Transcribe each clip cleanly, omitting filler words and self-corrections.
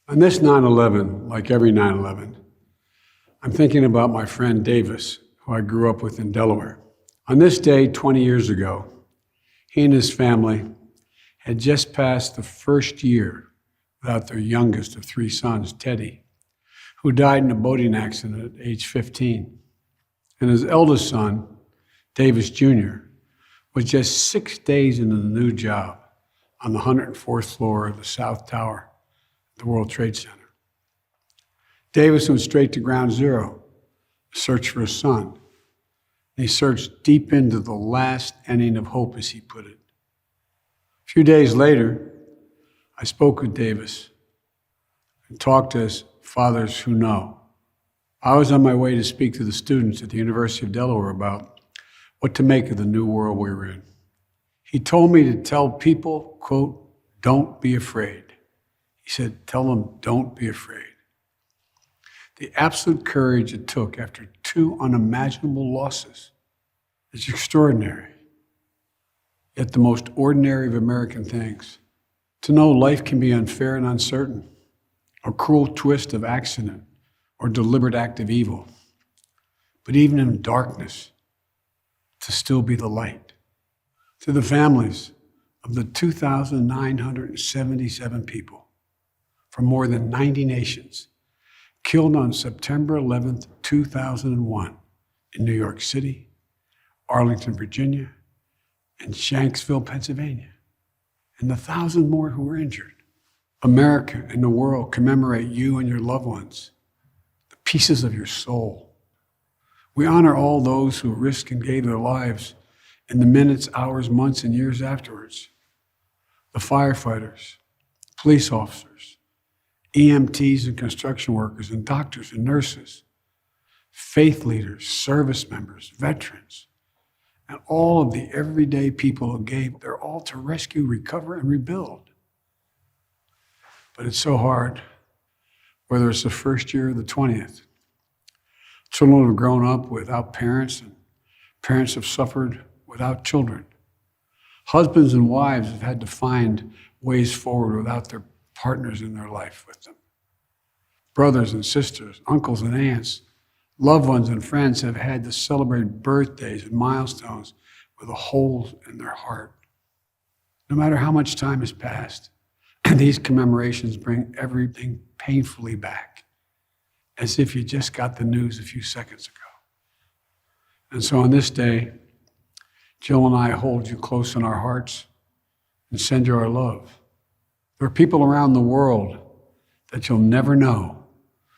On this 9/11, like every 9/11, I'm thinking about my friend Davis, who I grew up with in Delaware. On this day 20 years ago, he and his family had just passed the first year without their youngest of three sons, Teddy, who died in a boating accident at age 15. And his eldest son, Davis Jr., was just 6 days into the new job on the 104th floor of the South Tower at the World Trade Center. Davis went straight to ground zero to search for his son. And he searched deep into the last inning of hope, as he put it. A few days later, I spoke with Davis and talked to his fathers who know. I was on my way to speak to the students at the University of Delaware about what to make of the new world we were in. He told me to tell people, quote, "Don't be afraid." He said, "Tell them, don't be afraid." The absolute courage it took after two unimaginable losses is extraordinary. Yet the most ordinary of American things, to know life can be unfair and uncertain, a cruel twist of accident or deliberate act of evil. But even in darkness, to still be the light. To the families of the 2,977 people from more than 90 nations killed on September 11th, 2001 in New York City, Arlington, Virginia, and Shanksville, Pennsylvania, and the 1,000 more who were injured. America and the world commemorate you and your loved ones, the pieces of your soul. We honor all those who risked and gave their lives in the minutes, hours, months, and years afterwards. The firefighters, police officers, EMTs and construction workers, and doctors and nurses, faith leaders, service members, veterans, and all of the everyday people who gave their all to rescue, recover, and rebuild. But it's so hard, whether it's the first year or the 20th. Children have grown up without parents, and parents have suffered without children. Husbands and wives have had to find ways forward without their partners in their life with them. Brothers and sisters, uncles and aunts, loved ones and friends have had to celebrate birthdays and milestones with a hole in their heart. No matter how much time has passed, these commemorations bring everything painfully back, as if you just got the news a few seconds ago. And so on this day, Jill and I hold you close in our hearts and send you our love. There are people around the world that you'll never know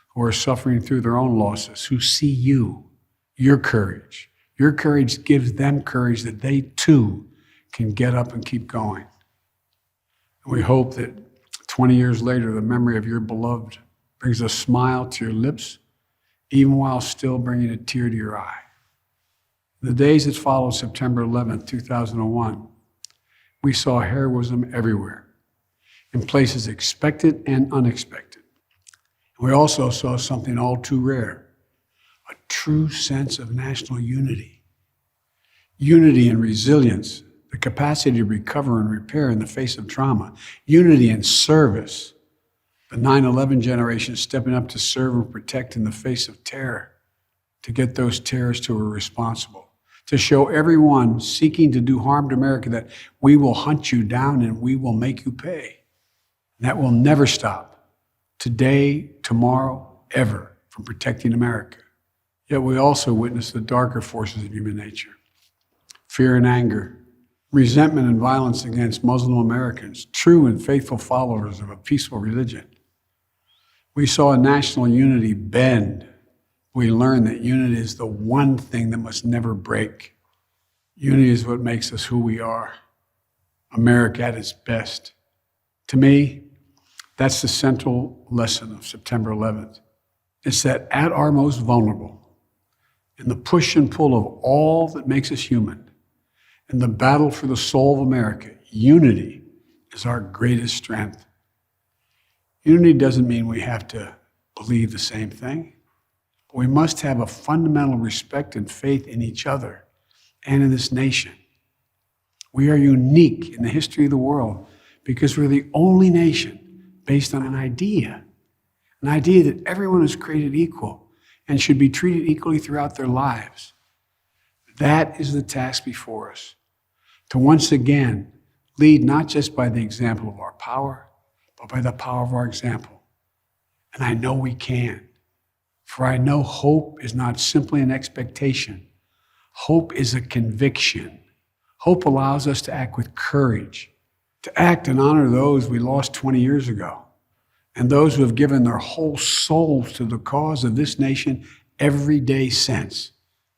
who are suffering through their own losses, who see you, your courage. Your courage gives them courage that they too can get up and keep going. And we hope that 20 years later, the memory of your beloved brings a smile to your lips, even while still bringing a tear to your eye. In the days that followed September 11th, 2001, we saw heroism everywhere, in places expected and unexpected. We also saw something all too rare, a true sense of national unity. Unity and resilience, the capacity to recover and repair in the face of trauma. Unity and service, the 9/11 generation stepping up to serve and protect in the face of terror, to get those terrorists who were responsible, to show everyone seeking to do harm to America that we will hunt you down and we will make you pay. And that will never stop. Today, tomorrow, ever, from protecting America. Yet we also witness the darker forces of human nature. Fear and anger, resentment and violence against Muslim Americans, true and faithful followers of a peaceful religion. We saw national unity bend. We learned that unity is the one thing that must never break. Unity is what makes us who we are. America at its best. To me, that's the central lesson of September 11th. It's that at our most vulnerable, in the push and pull of all that makes us human, in the battle for the soul of America, unity is our greatest strength. Unity doesn't mean we have to believe the same thing. But we must have a fundamental respect and faith in each other and in this nation. We are unique in the history of the world because we're the only nation based on an idea An idea that everyone is created equal and should be treated equally throughout their lives. That is the task before us, to once again lead not just by the example of our power, but by the power of our example. And I know we can, for I know hope is not simply an expectation. Hope is a conviction. Hope allows us to act with courage, to act and honor those we lost 20 years ago, and those who have given their whole souls to the cause of this nation every day since.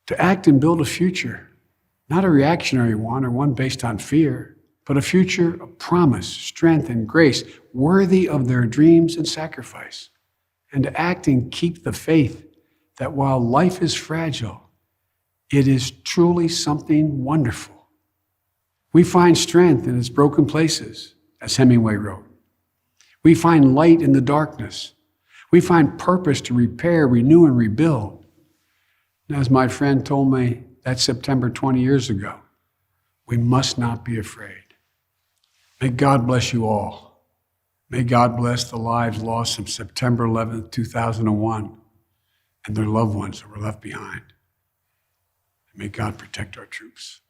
To act and build a future, not a reactionary one or one based on fear, but a future of promise, strength, and grace, worthy of their dreams and sacrifice. And to act and keep the faith that while life is fragile, it is truly something wonderful. We find strength in its broken places, as Hemingway wrote. We find light in the darkness. We find purpose to repair, renew, and rebuild. And as my friend told me that September 20 years ago, we must not be afraid. May God bless you all. May God bless the lives lost from September 11th, 2001, and their loved ones that were left behind. And may God protect our troops.